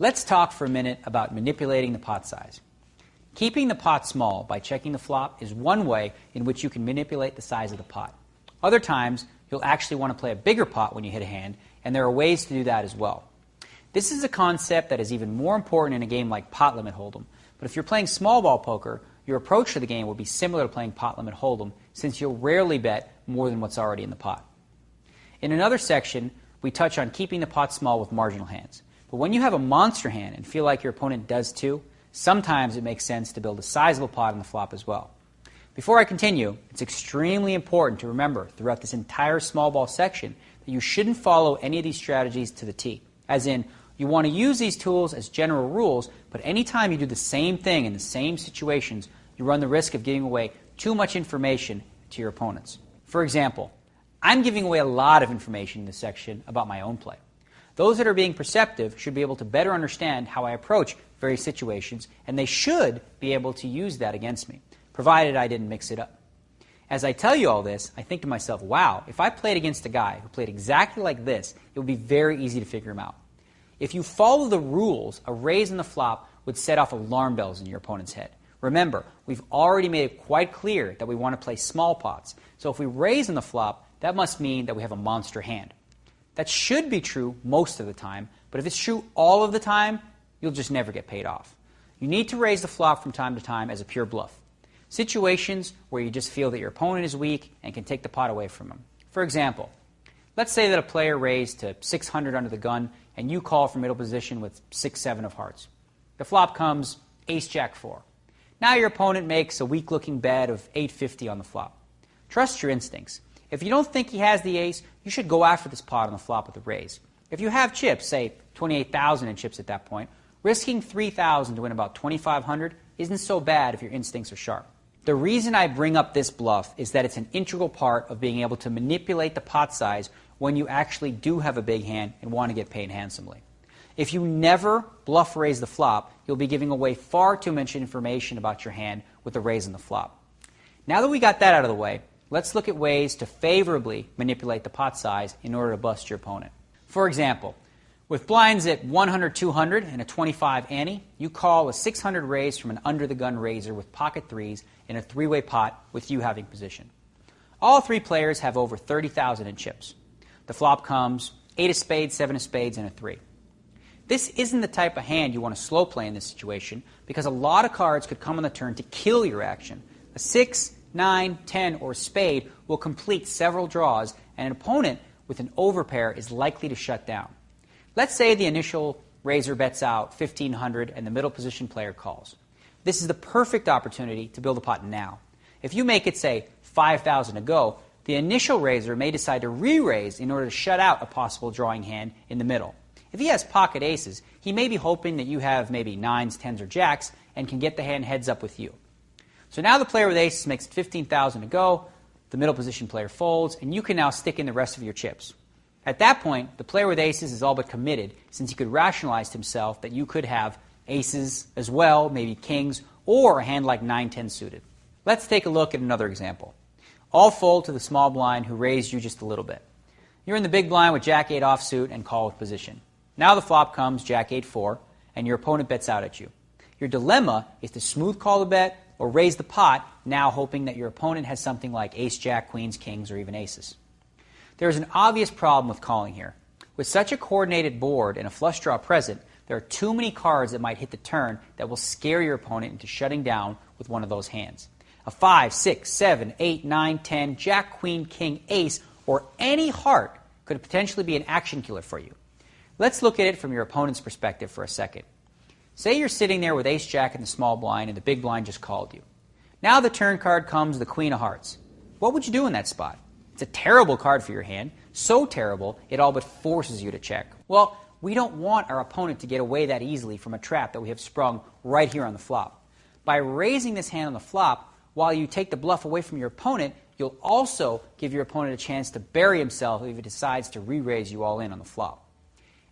Let's talk for a minute about manipulating the pot size. Keeping the pot small by checking the flop is one way in which you can manipulate the size of the pot. Other times, you'll actually want to play a bigger pot when you hit a hand, and there are ways to do that as well. This is a concept that is even more important in a game like Pot Limit Hold'em, but if you're playing small ball poker, your approach to the game will be similar to playing Pot Limit Hold'em, since you'll rarely bet more than what's already in the pot. In another section, we touch on keeping the pot small with marginal hands. But when you have a monster hand and feel like your opponent does too, sometimes it makes sense to build a sizable pot on the flop as well. Before I continue, it's extremely important to remember throughout this entire small ball section that you shouldn't follow any of these strategies to the T. As in, you want to use these tools as general rules, but anytime you do the same thing in the same situations, you run the risk of giving away too much information to your opponents. For example, I'm giving away a lot of information in this section about my own play. Those that are being perceptive should be able to better understand how I approach various situations, and they should be able to use that against me, provided I didn't mix it up. As I tell you all this, I think to myself, wow, if I played against a guy who played exactly like this, it would be very easy to figure him out. If you follow the rules, a raise in the flop would set off alarm bells in your opponent's head. Remember, we've already made it quite clear that we want to play small pots, so if we raise in the flop, that must mean that we have a monster hand. That should be true most of the time, but if it's true all of the time, you'll just never get paid off. You need to raise the flop from time to time as a pure bluff. Situations where you just feel that your opponent is weak and can take the pot away from him. For example, let's say that a player raised to 600 under the gun and you call from middle position with 6-7 of hearts. The flop comes ace-jack-4. Now your opponent makes a weak-looking bet of 850 on the flop. Trust your instincts. If you don't think he has the ace, you should go after this pot on the flop with a raise. If you have chips, say 28,000 in chips at that point, risking 3,000 to win about 2,500 isn't so bad if your instincts are sharp. The reason I bring up this bluff is that it's an integral part of being able to manipulate the pot size when you actually do have a big hand and want to get paid handsomely. If you never bluff raise the flop, you'll be giving away far too much information about your hand with a raise in the flop. Now that we got that out of the way, let's look at ways to favorably manipulate the pot size in order to bust your opponent. For example, with blinds at 100, 200, and a 25 ante, you call a 600 raise from an under-the-gun raiser with pocket threes in a three-way pot with you having position. All three players have over 30,000 in chips. The flop comes 8 of spades, 7 of spades, and a 3. This isn't the type of hand you want to slow play in this situation because a lot of cards could come on the turn to kill your action. A 6, 9, 10, or spade will complete several draws, and an opponent with an overpair is likely to shut down. Let's say the initial raiser bets out 1,500 and the middle position player calls. This is the perfect opportunity to build a pot now. If you make it, say, 5,000 to go, the initial raiser may decide to re-raise in order to shut out a possible drawing hand in the middle. If he has pocket aces, he may be hoping that you have maybe 9s, 10s, or jacks and can get the hand heads up with you. So now the player with aces makes 15,000 to go, the middle position player folds, and you can now stick in the rest of your chips. At that point, the player with aces is all but committed, since he could rationalize to himself that you could have aces as well, maybe kings, or a hand like 9-10 suited. Let's take a look at another example. All fold to the small blind who raised you just a little bit. You're in the big blind with Jack-8 offsuit and call with position. Now the flop comes Jack-8-4, and your opponent bets out at you. Your dilemma is to smooth call the bet or raise the pot, now hoping that your opponent has something like ace-jack, queens, kings, or even aces. There is an obvious problem with calling here. With such a coordinated board and a flush draw present, there are too many cards that might hit the turn that will scare your opponent into shutting down with one of those hands. A 5, 6, 7, 8, 9, 10, jack, queen, king, ace, or any heart could potentially be an action killer for you. Let's look at it from your opponent's perspective for a second. Say you're sitting there with ace-jack in the small blind and the big blind just called you. Now the turn card comes the queen of hearts. What would you do in that spot? It's a terrible card for your hand, so terrible it all but forces you to check. Well, we don't want our opponent to get away that easily from a trap that we have sprung right here on the flop. By raising this hand on the flop, while you take the bluff away from your opponent, you'll also give your opponent a chance to bury himself if he decides to re-raise you all in on the flop.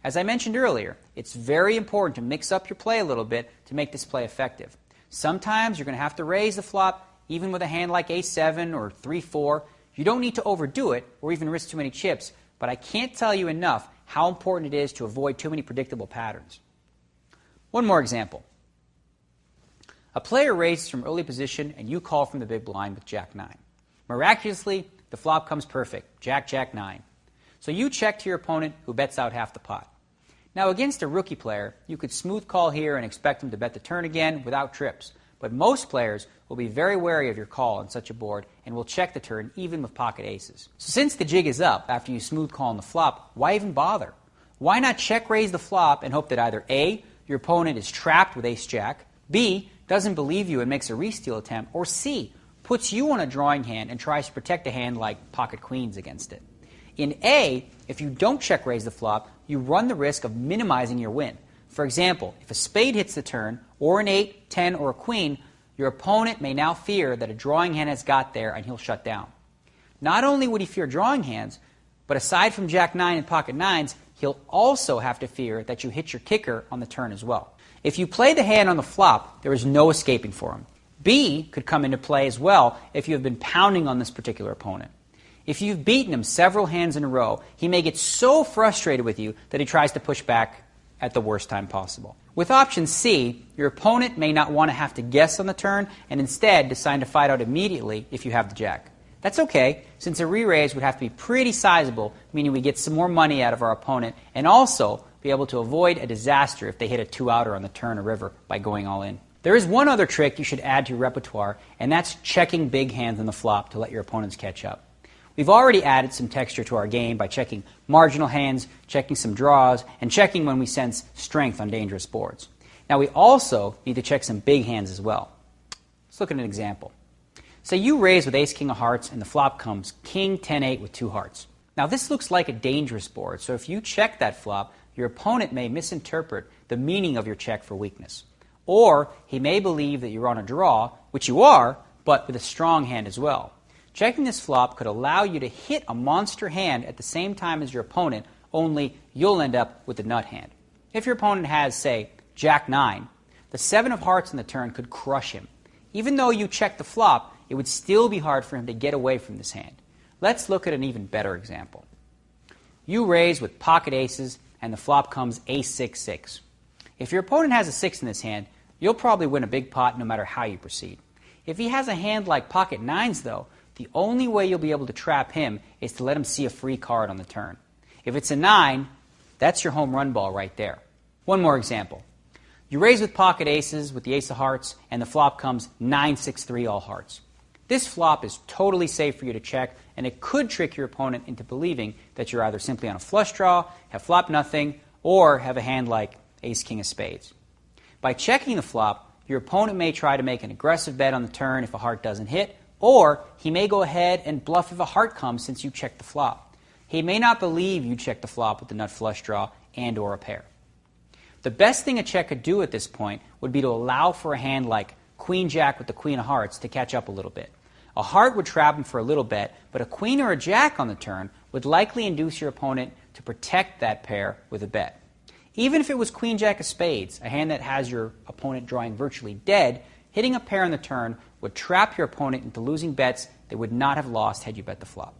As I mentioned earlier, it's very important to mix up your play a little bit to make this play effective. Sometimes you're going to have to raise the flop, even with a hand like ace-7 or 3-4. You don't need to overdo it or even risk too many chips, but I can't tell you enough how important it is to avoid too many predictable patterns. One more example. A player raises from early position and you call from the big blind with Jack 9. Miraculously, the flop comes perfect, Jack, Jack 9. So you check to your opponent who bets out half the pot. Now against a rookie player, you could smooth call here and expect him to bet the turn again without trips. But most players will be very wary of your call on such a board and will check the turn even with pocket aces. So since the jig is up after you smooth call on the flop, why even bother? Why not check raise the flop and hope that either A, your opponent is trapped with ace-jack, B, doesn't believe you and makes a re-steal attempt, or C, puts you on a drawing hand and tries to protect a hand like pocket queens against it. In A, if you don't check raise the flop, you run the risk of minimizing your win. For example, if a spade hits the turn, or an 8, 10, or a queen, your opponent may now fear that a drawing hand has got there and he'll shut down. Not only would he fear drawing hands, but aside from Jack 9 and pocket 9s, he'll also have to fear that you hit your kicker on the turn as well. If you play the hand on the flop, there is no escaping for him. B could come into play as well if you have been pounding on this particular opponent. If you've beaten him several hands in a row, he may get so frustrated with you that he tries to push back at the worst time possible. With option C, your opponent may not want to have to guess on the turn and instead decide to fight out immediately if you have the jack. That's okay, since a re-raise would have to be pretty sizable, meaning we get some more money out of our opponent and also be able to avoid a disaster if they hit a two-outer on the turn or river by going all in. There is one other trick you should add to your repertoire, and that's checking big hands on the flop to let your opponents catch up. We've already added some texture to our game by checking marginal hands, checking some draws, and checking when we sense strength on dangerous boards. Now we also need to check some big hands as well. Let's look at an example. Say you raise with ace-king of hearts and the flop comes king 10-8 with 2 hearts. Now this looks like a dangerous board, so if you check that flop, your opponent may misinterpret the meaning of your check for weakness. Or he may believe that you're on a draw, which you are, but with a strong hand as well. Checking this flop could allow you to hit a monster hand at the same time as your opponent, only you'll end up with a nut hand. If your opponent has, say, Jack 9, the 7 of hearts on the turn could crush him. Even though you check the flop, it would still be hard for him to get away from this hand. Let's look at an even better example. You raise with pocket aces, and the flop comes ace-6-6. If your opponent has a 6 in this hand, you'll probably win a big pot no matter how you proceed. If he has a hand like pocket 9s, though, the only way you'll be able to trap him is to let him see a free card on the turn. If it's a 9, that's your home run ball right there. One more example. You raise with pocket aces with the ace of hearts, and the flop comes 9-6-3 all hearts. This flop is totally safe for you to check, and it could trick your opponent into believing that you're either simply on a flush draw, have flop nothing, or have a hand like ace-king of spades. By checking the flop, your opponent may try to make an aggressive bet on the turn if a heart doesn't hit, or he may go ahead and bluff if a heart comes since you checked the flop. He may not believe you checked the flop with the nut flush draw and or a pair. The best thing a check could do at this point would be to allow for a hand like queen-jack with the queen of hearts to catch up a little bit. A heart would trap him for a little bit, but a queen or a jack on the turn would likely induce your opponent to protect that pair with a bet. Even if it was queen-jack of spades, a hand that has your opponent drawing virtually dead, hitting a pair on the turn would trap your opponent into losing bets they would not have lost had you bet the flop.